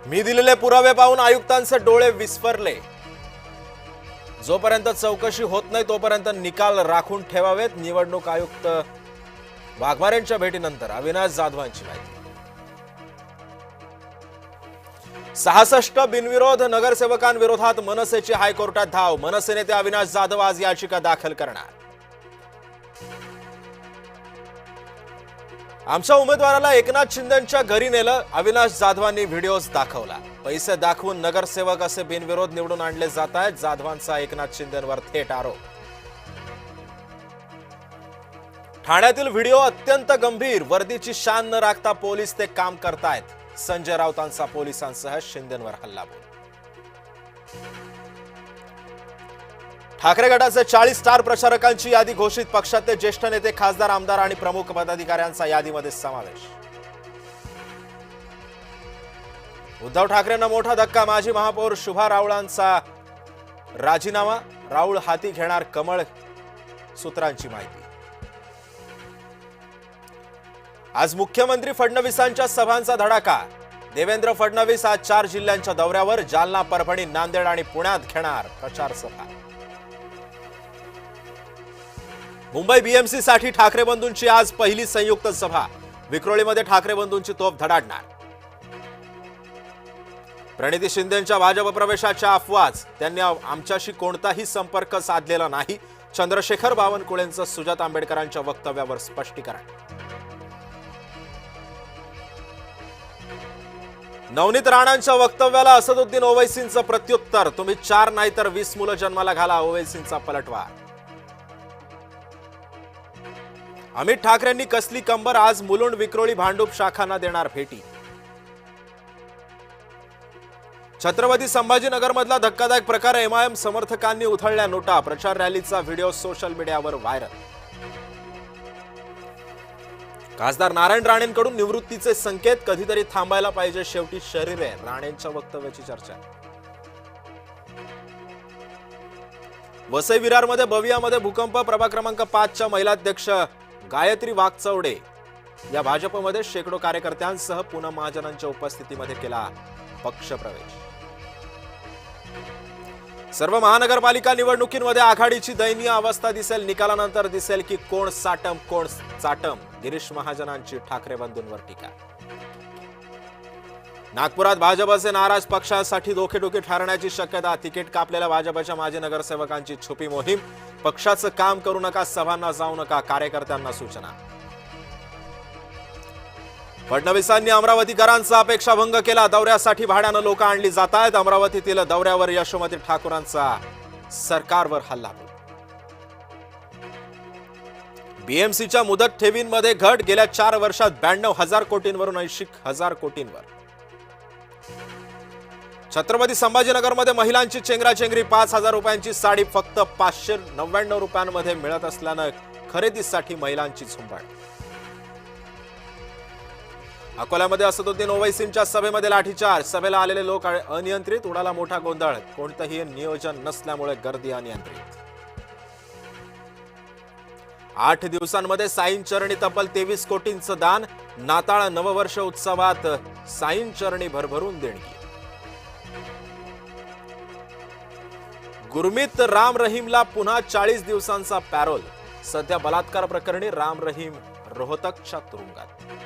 मी दिलेले पुरावे पाहून आयुक्तांचे डोळे विस्फरले। जोपर्यंत चौकशी होत नाही तोपर्यंत निकाल राखून ठेवावेत। निवडणूक आयुक्त वाघमारेंच्या भेटीनंतर अविनाश जाधवांची माहिती। 66 बिनविरोध नगरसेवकांविरोधात मनसेची हायकोर्टात धाव। मनसे नेते अविनाश जाधव आज याचिका दाखल करणार। आमच्या उमेदवाराला एकनाथ शिंदेंच्या घरी नेलं, अविनाश जाधवांनी व्हिडिओज दाखवला। पैसे दाखवून नगरसेवक असे बिनविरोध निवडून आणले जात आहेत, जाधवांचा एकनाथ शिंदेंवर थेट आरोप। ठाण्यातील व्हिडिओ अत्यंत गंभीर, वर्दीची शान न राखता पोलीस ते काम करतायत। संजय राऊतांचा पोलिसांसह शिंदेंवर हल्लाबोल। ठाकरे गटाचे 40 स्टार प्रचारकांची यादी घोषित। पक्षाचे ज्येष्ठ नेते, खासदार, आमदार आणि प्रमुख पदाधिकाऱ्यांचा यादीमध्ये समावेश। उद्धव ठाकरेंना मोठा धक्का, माजी महापौर शुभा राऊळांचा राजीनामा। राऊळ हाती घेणार कमळ, सूत्रांची माहिती। आज मुख्यमंत्री फडणवीसांच्या सभांचा धडाका। देवेंद्र फडणवीस आज 4 जिल्ह्यांच्या दौऱ्यावर। जालना, परभणी, नांदेड आणि पुण्यात घेणार प्रचार सभा। मुंबई बीएमसी साठी ठाकरे बंधूंची आज पहिली संयुक्त सभा। विक्रोळीमध्ये ठाकरे बंधूंची तोफ धडाडणार। प्रणिती शिंदेंच्या भाजप प्रवेशाच्या अफवाच, त्यांनी आमच्याशी कोणताही संपर्क साधलेला नाही। चंद्रशेखर बावनकुळेंचं सुजात आंबेडकरांच्या वक्तव्यावर स्पष्टीकरण। नवनीत राणांच्या वक्तव्याला असदुद्दीन ओवैसींचं प्रत्युत्तर, तुम्ही 4 नाही तर 20 मुलं जन्माला घाला, ओवैसींचा पलटवार। अमित ठाकरेंनी कसली कंबर, आज मुलुंड, विक्रोळी, भांडूप शाखांना देणार भेटी। छत्रपती संभाजीनगरमधला धक्कादायक प्रकार, एमआयएम समर्थकांनी उधळल्या नोटा। प्रचार रॅलीचा व्हिडिओ सोशल मीडियावर व्हायरल। खासदार नारायण राणेंकडून निवृत्तीचे संकेत, कधीतरी थांबायला पाहिजे, शेवटी शरीर आहे, राणेंच्या वक्तव्याची चर्चा। वसई विरारमध्ये बवियामध्ये भूकंप, प्रभाग क्रमांक 5च्या महिलाध्यक्ष गायत्री वाघचौडे या भाजपमध्ये शेकडो कार्यकर्त्यांसह पूनम महाजनांच्या उपस्थितीमध्ये केला पक्षप्रवेश। सर्व महानगरपालिका निवडणुकीमध्ये आघाडीची दयनीय अवस्था दिसेल, निकालानंतर दिसेल की कोण साटम कोण चाटम। गिरीश महाजनांची ठाकरे बंधूंवर टीका। नागपुरात भाजपचे नाराज, पक्षासाठी डोकेदुखी ठरण्याची शक्यता। तिकीट कापलेल्या भाजपच्या माजी नगरसेवकांची छुपी मोहीम। पक्षाचं काम करू नका, सभांना जाऊ नका, कार्यकर्त्यांना सूचना। फडणवीसांनी अमरावतीकरांचा अपेक्षाभंग केला, दौऱ्यासाठी भाड्यानं लोक आणली जात आहेत। अमरावतीतील दौऱ्यावर यशोमती ठाकूरांचा सरकारवर हल्लाबोल। बीएमसीच्या मुदत ठेवींमध्ये घट, गेल्या 4 वर्षात 92,000 कोटींवरून 80,000 कोटींवर। छत्रपती संभाजीनगरमध्ये महिलांची चेंगराचेंगरी, 5,000 रुपयांची साडी फक्त 599 रुपयांमध्ये मिळत असल्यानं खरेदीसाठी महिलांची झुंबड। अकोल्यामध्ये असदुद्दीन ओवैसींच्या सभेमध्ये लाठीचार्ज, सभेला आलेले लोक अनियंत्रित, उडाला मोठा गोंधळ, कोणतंही नियोजन नसल्यामुळे गर्दी अनियंत्रित। 8 दिवसांमध्ये साईंचरणी तब्बल 23 कोटींचं दान, नाताळ नववर्ष उत्सवात साईंचरणी भरभरून देणगी। गुरमीत राम रहीमला पुन्हा 40 दिवसांचा पॅरोल, सध्या बलात्कार प्रकरणी राम रहीम रोहतकच्या तुरुंगात।